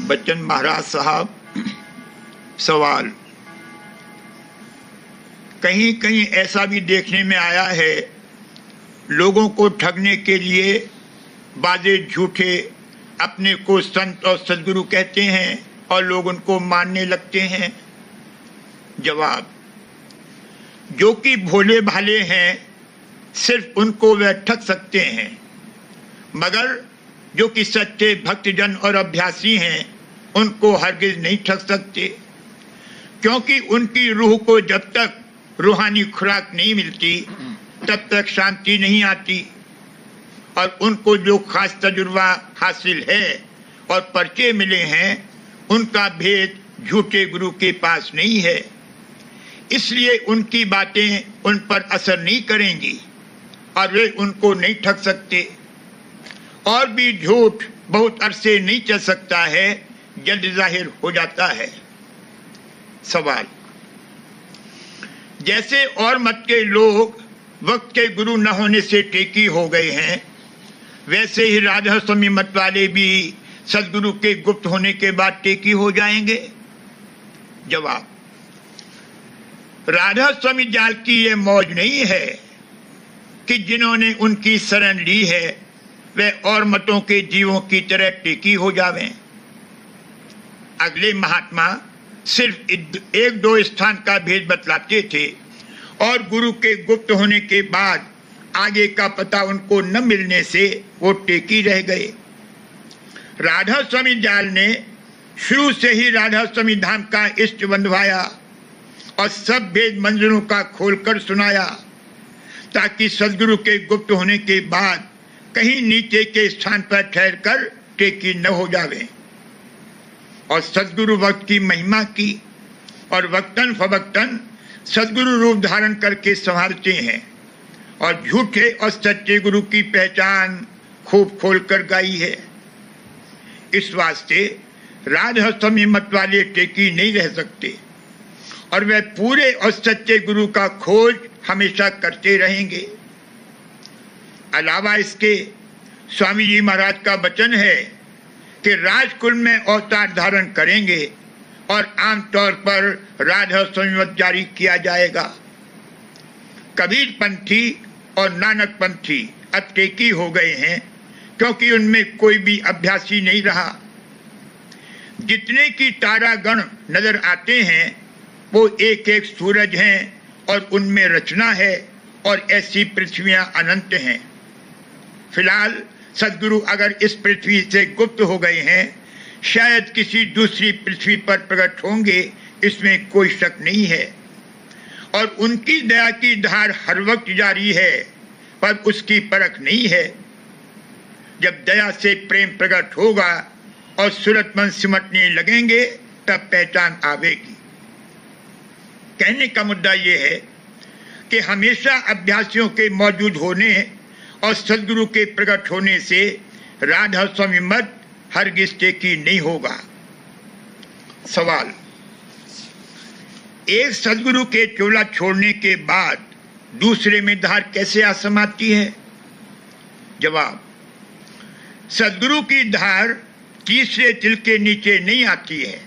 बच्चन महाराज साहब, सवाल, कहीं कहीं ऐसा भी देखने में आया है, लोगों को ठगने के लिए बाजे झूठे अपने को संत और सदगुरु कहते हैं और लोग उनको मानने लगते हैं। जवाब, जो कि भोले भाले हैं सिर्फ उनको वह ठग सकते हैं, मगर जो कि सच्चे भक्तजन और अभ्यासी हैं उनको हरगिज नहीं ठग सकते, क्योंकि उनकी रूह को जब तक रूहानी खुराक नहीं मिलती तब तक शांति नहीं आती, और उनको जो खास तजुर्बा हासिल है और पर्चे मिले हैं उनका भेद झूठे गुरु के पास नहीं है, इसलिए उनकी बातें उन पर असर नहीं करेंगी और वे उनको नहीं ठग सकते। और भी झूठ बहुत अरसे नहीं चल सकता है, जल्द जाहिर हो जाता है। सवाल, जैसे और मत के लोग वक्त के गुरु न होने से टेकी हो गए हैं, वैसे ही राधा स्वामी मत वाले भी सदगुरु के गुप्त होने के बाद टेकी हो जाएंगे। जवाब, राधा स्वामी जाल की यह मौज नहीं है कि जिन्होंने उनकी शरण ली है वे और मतों के जीवों की तरह टेकी हो जावें। अगले महात्मा सिर्फ एक दो स्थान का भेद बतलाते थे और गुरु के गुप्त होने के बाद आगे का पता उनको न मिलने से वो टेकी रह गए। राधा स्वामी जाल ने शुरू से ही राधा स्वामी धाम का इष्ट बंधवाया और सब भेद मंजरों का खोलकर सुनाया, ताकि सदगुरु के गुप्त होने के बाद कहीं नीचे के स्थान पर ठहर कर टेकी न हो जावे। और सदगुरु वक्त की महिमा की और वक्तन फवक्तन सदगुरु रूप धारण करके संभालते हैं और झूठे और सच्चे गुरु की पहचान खूब खोलकर गाई है। इस वास्ते राधा स्वामी मत वाले टेकी नहीं रह सकते और वे पूरे और सच्चे गुरु का खोज हमेशा करते रहेंगे। अलावा इसके स्वामी जी महाराज का वचन है कि राजकुल में अवतार धारण करेंगे और आमतौर पर राधा स्वामी जारी किया जाएगा। कबीर पंथी और नानक पंथी अब टेकी हो गए हैं, क्योंकि उनमें कोई भी अभ्यासी नहीं रहा। जितने की तारागण नजर आते हैं वो एक एक सूरज हैं और उनमें रचना है, और ऐसी पृथ्वियां अनंत हैं। फिलहाल सदगुरु अगर इस पृथ्वी से गुप्त हो गए हैं, शायद किसी दूसरी पृथ्वी पर प्रकट होंगे, इसमें कोई शक नहीं है। और उनकी दया की धार हर वक्त जारी है, पर उसकी परख नहीं है। जब दया से प्रेम प्रकट होगा और सूरत मन सिमटने लगेंगे तब पहचान आवेगी। कहने का मुद्दा यह है कि हमेशा अभ्यासियों के मौजूद होने और सदगुरु के प्रकट होने से राधा स्वामी मत हरगिज टेकी नहीं होगा। सवाल, एक सदगुरु के चोला छोड़ने के बाद दूसरे में धार कैसे आ समाती है? जवाब, सदगुरु की धार तीसरे तिल के नीचे नहीं आती है,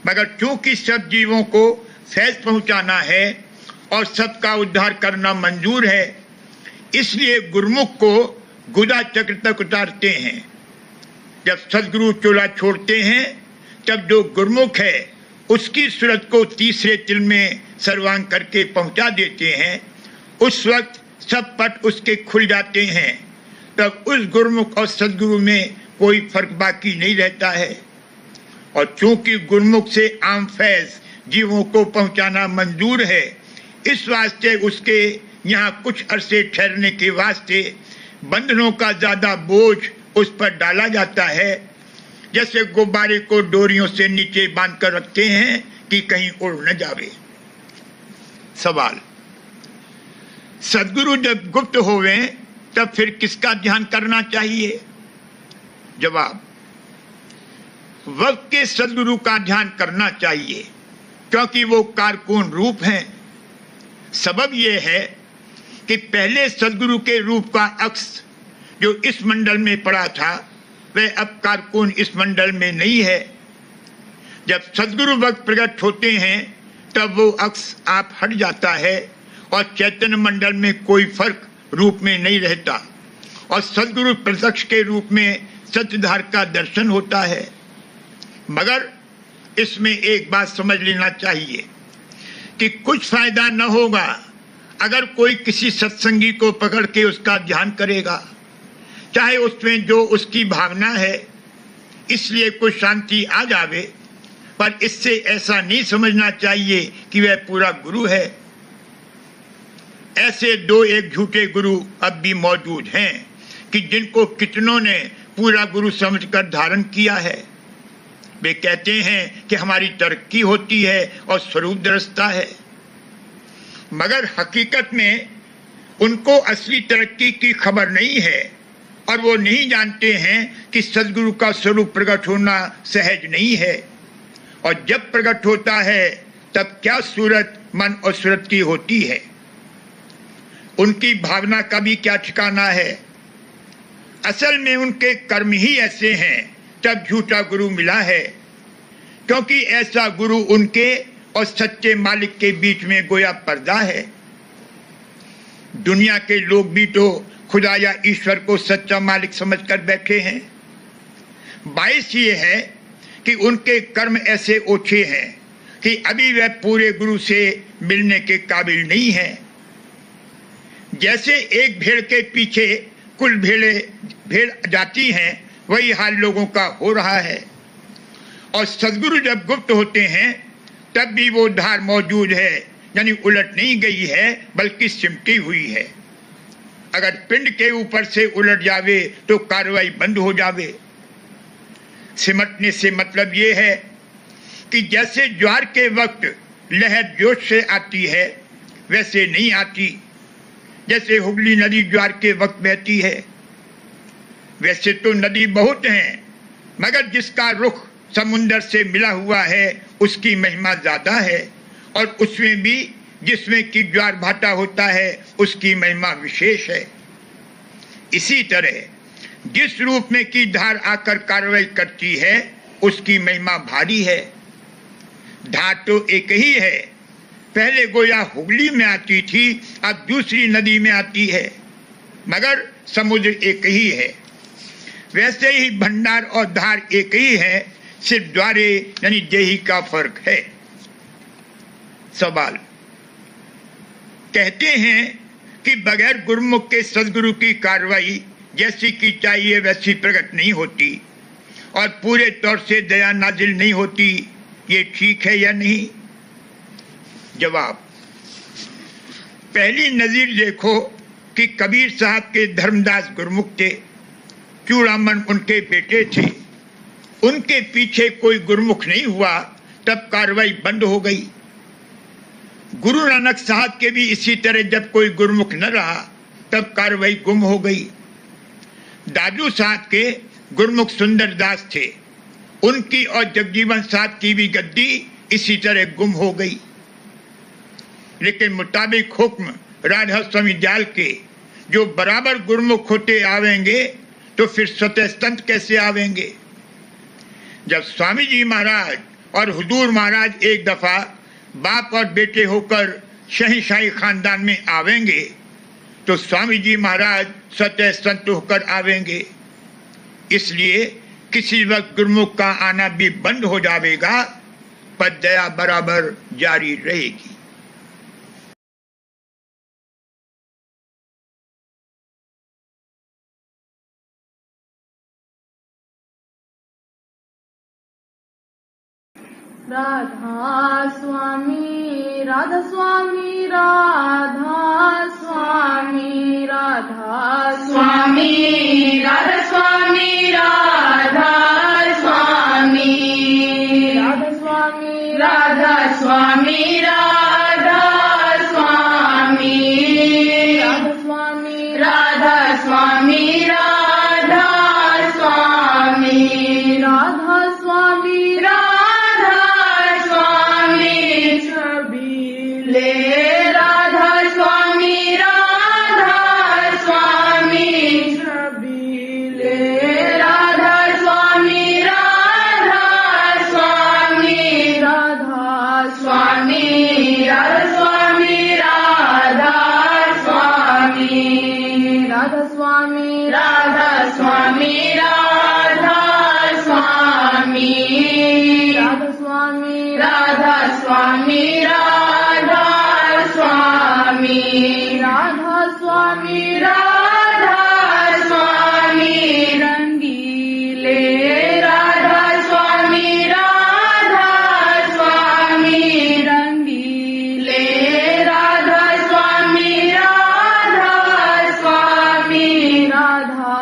मगर चूंकि सब जीवों को फैज पहुंचाना है और सबका उद्धार करना मंजूर है, इसलिए गुरुमुख को गुदा चक्र तक उतारते हैं। जब सदगुरु चोला छोड़ते हैं तब जो गुरुमुख है उसकी सूरत को तीसरे तिल में सर्वांग करके पहुंचा देते हैं। उस वक्त सब पट उसके खुल जाते हैं, तब उस गुरुमुख और सदगुरु में कोई फर्क बाकी नहीं रहता है। और चूंकि गुरुमुख से आम फैज जीवों को पहुंचाना मंजूर है, इस वास्ते उसके यहाँ कुछ अरसे ठहरने के वास्ते बंधनों का ज्यादा बोझ उस पर डाला जाता है, जैसे गुब्बारे को डोरियों से नीचे बांध कर रखते हैं कि कहीं उड़ न जावे। सवाल, सदगुरु जब गुप्त होवे तब फिर किसका ध्यान करना चाहिए? जवाब, वक्त के सदगुरु का ध्यान करना चाहिए, क्योंकि वो कारकुन रूप हैं। सबब यह है कि पहले सदगुरु के रूप का अक्स जो इस मंडल में पड़ा था वह अब कारकुन इस मंडल में नहीं है, जब सदगुरु वक्त प्रकट होते हैं तब वो अक्स आप हट जाता है और चैतन्य मंडल में कोई फर्क रूप में नहीं रहता और सदगुरु प्रत्यक्ष के रूप में सत्यधार का दर्शन होता है। मगर इसमें एक बात समझ लेना चाहिए कि कुछ फायदा न होगा अगर कोई किसी सत्संगी को पकड़ के उसका ध्यान करेगा, चाहे उसमें जो उसकी भावना है इसलिए कुछ शांति आ जावे, पर इससे ऐसा नहीं समझना चाहिए कि वह पूरा गुरु है। ऐसे दो एक झूठे गुरु अब भी मौजूद हैं कि जिनको कितनों ने पूरा गुरु समझकर धारण किया है। वे कहते हैं कि हमारी तरक्की होती है और स्वरूप दरसता है, मगर हकीकत में उनको असली तरक्की की खबर नहीं है और वो नहीं जानते हैं कि सदगुरु का स्वरूप प्रकट होना सहज नहीं है और जब प्रकट होता है तब क्या सूरत मन और सूरत की होती है, उनकी भावना का भी क्या ठिकाना है। असल में उनके कर्म ही ऐसे हैं तब झूठा गुरु मिला है, क्योंकि ऐसा गुरु उनके और सच्चे मालिक के बीच में गोया पर्दा है। दुनिया के लोग भी तो खुदा या ईश्वर को सच्चा मालिक समझकर बैठे हैं। बाइस ये है कि उनके कर्म ऐसे ओछे हैं कि अभी वह पूरे गुरु से मिलने के काबिल नहीं है। जैसे एक भेड़ के पीछे कुल भेड़ जाती हैं, वही हाल लोगों का हो रहा है। और सदगुरु जब गुप्त होते हैं तब भी वो धार मौजूद है, यानी उलट नहीं गई है बल्कि सिमटी हुई है। अगर पिंड के ऊपर से उलट जावे तो कार्रवाई बंद हो जावे। सिमटने से मतलब ये है कि जैसे ज्वार के वक्त लहर जोश से आती है वैसे नहीं आती, जैसे हुगली नदी ज्वार के वक्त बहती है। वैसे तो नदी बहुत हैं, मगर जिसका रुख समुंदर से मिला हुआ है उसकी महिमा ज्यादा है और उसमें भी जिसमें कि ज्वार भाटा होता है उसकी महिमा विशेष है। इसी तरह जिस रूप में की धार आकर कार्रवाई करती है उसकी महिमा भारी है। धार तो एक ही है, पहले गोया हुगली में आती थी, अब दूसरी नदी में आती है, मगर समुद्र एक ही है। वैसे ही भंडार और धार एक ही है, सिर्फ द्वारे यानी देही का फर्क है। सवाल, कहते हैं कि बगैर गुरुमुख के सदगुरु की कार्रवाई जैसी की चाहिए वैसी प्रकट नहीं होती और पूरे तौर से दया नाजिल नहीं होती, ये ठीक है या नहीं? जवाब, पहली नजीर देखो कि कबीर साहब के धर्मदास गुरुमुख थे, चूड़ामन उनके बेटे थे, उनके पीछे कोई गुरुमुख नहीं हुआ तब कार्रवाई बंद हो गई। गुरु नानक साहब के भी इसी तरह जब कोई गुरुमुख न रहा तब कार्रवाई गुम हो गई। दादू साहब के गुरुमुख सुंदरदास थे, उनकी और जगजीवन साहब की भी गद्दी इसी तरह गुम हो गई। लेकिन मुताबिक हुक्म राधा स्वामी दयाल के जो बराबर गुरुमुख होते आवेंगे तो फिर स्वतः संत कैसे आवेंगे? जब स्वामी जी महाराज और हुजूर महाराज एक दफा बाप और बेटे होकर शहंशाही खानदान में आवेंगे तो स्वामी जी महाराज स्वतः संत होकर आवेंगे। इसलिए किसी वक्त गुरुमुख का आना भी बंद हो जाएगा, पर दया बराबर जारी रहेगी। राधा स्वामी राधा स्वामी राधा स्वामी राधा स्वामी राधा स्वामी राधा स्वामी राधा स्वामी राधा स्वामी राधा स्वामी राधा स्वामी राधा स्वामी राधा स्वामी राधा स्वामी ले राधा स्वामी राधा स्वामी छबीले राधा स्वामी राधा स्वामी राधा स्वामी राधा स्वामी राधा स्वामी राधा स्वामी राधा स्वामी राधा स्वामी राधा स्वामी राधा स्वामी रंगीले राधा स्वामी राधा स्वामी रंगीले राधा स्वामी राधा स्वामी राधा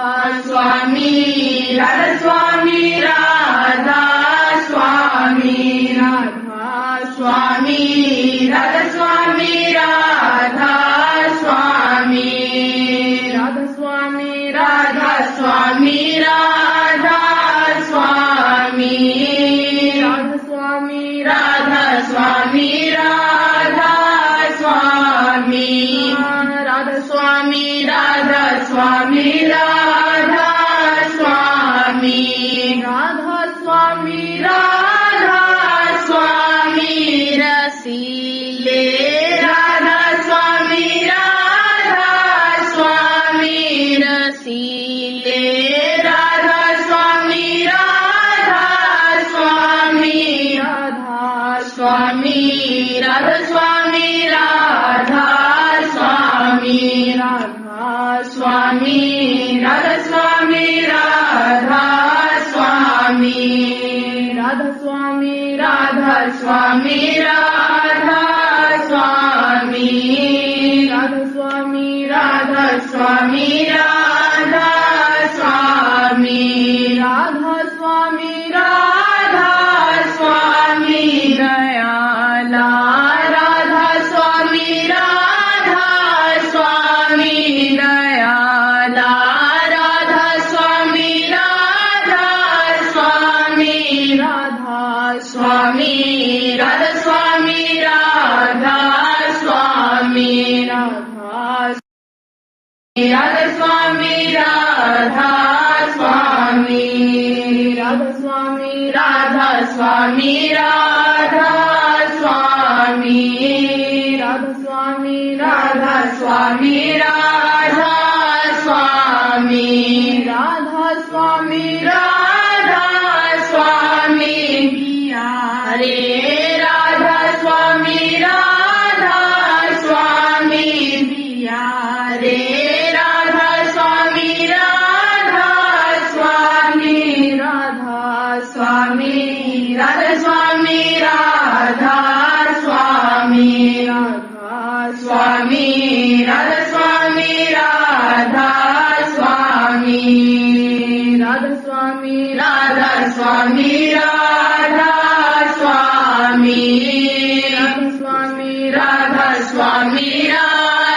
स्वामी राधा स्वामी राधा स्वामी राधा स्वामी राधा स्वामी राधा स्वामी राधा स्वामी राधा स्वामी राधा स्वामी राधा स्वामी राधा स्वामी राधा स्वामी राधा स्वामी राधा स्वामी राधा स्वामी राधा स्वामी राधा स्वामी रसीले राधा स्वामी राधा स्वामी रसीले राधा स्वामी राधा स्वामी राधा स्वामी राधा स्वामी राधा स्वामी राधा स्वामी राधा स्वामी राधा स्वामी राधा स्वामी राधा स्वामी राधा स्वामी राधा स्वामी राधा स्वामी राधा स्वामी राधा स्वामी राधा स्वामी दयाला राधा स्वामी राधा स्वामी दयाला राधा स्वामी राधा स्वामी राधा स्वामी राधा स्वामी राधा स्वामी राधा राधा स्वामी राधा स्वामी राधा स्वामी राधा स्वामी राधा स्वामी राधा स्वामी राधा स्वामी राधा स्वामी राधा स्वामी राधा स्वामी पिया हरे राधा स्वामी राधा स्वामी पिया हरे राधा स्वामी राधा स्वामी राधा स्वामी राधा स्वामी राधा स्वामी राधा स्वामी राधा स्वामी राधा स्वामी राधा स्वामी राधा स्वामी राधा स्वामी राधा स्वामी राधा स्वामी राधा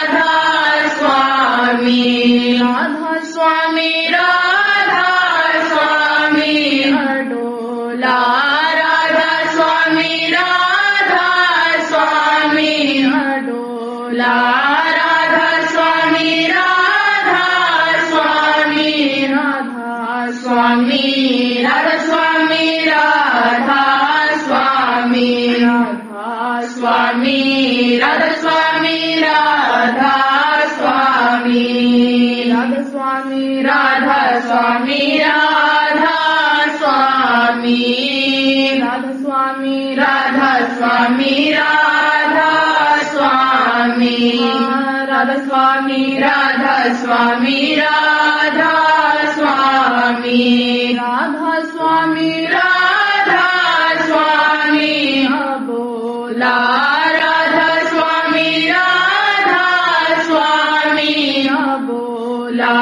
स्वामी राधा स्वामी राधा स्वामी अडोला राधा स्वामी राधा स्वामी अडोला राधा स्वामी राधा स्वामी राधा स्वामी राधा स्वामी राधा स्वामी राधा स्वामी राधा स्वामी राधा स्वामी राधा स्वामी राधा स्वामी राधा स्वामी राधा स्वामी राधा स्वामी राधा स्वामी राधा स्वामी राधा स्वामी राधा स्वामी राधा स्वामी राधा स्वामी अबोला राधा स्वामी राधा स्वामी अबोला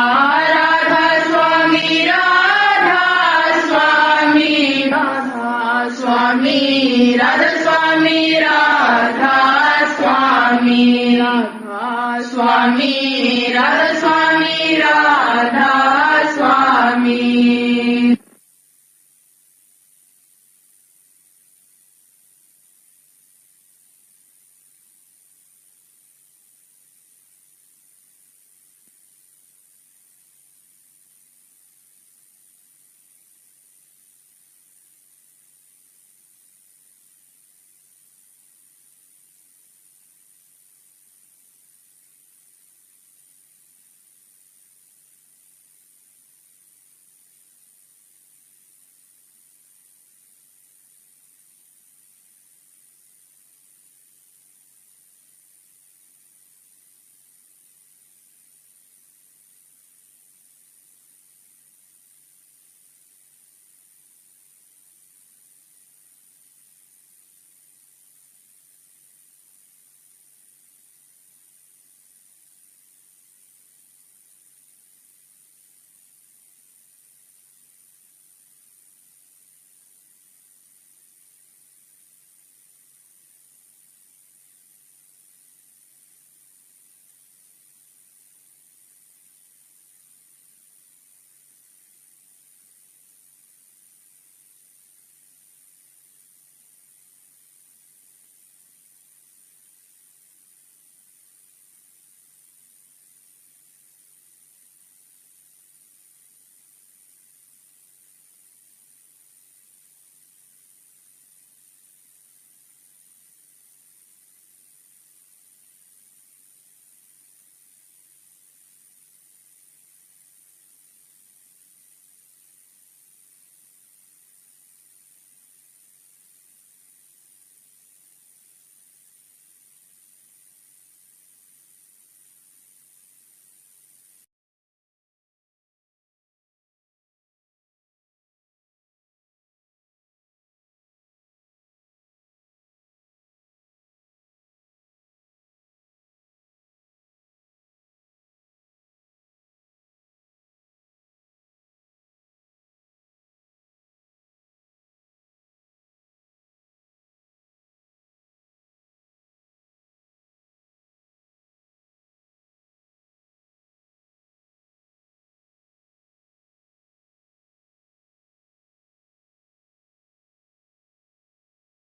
राधा स्वामी राधा स्वामी राधा स्वामी राधा स्वामी राधा स्वामी राधा स्वामी राधा स्वामी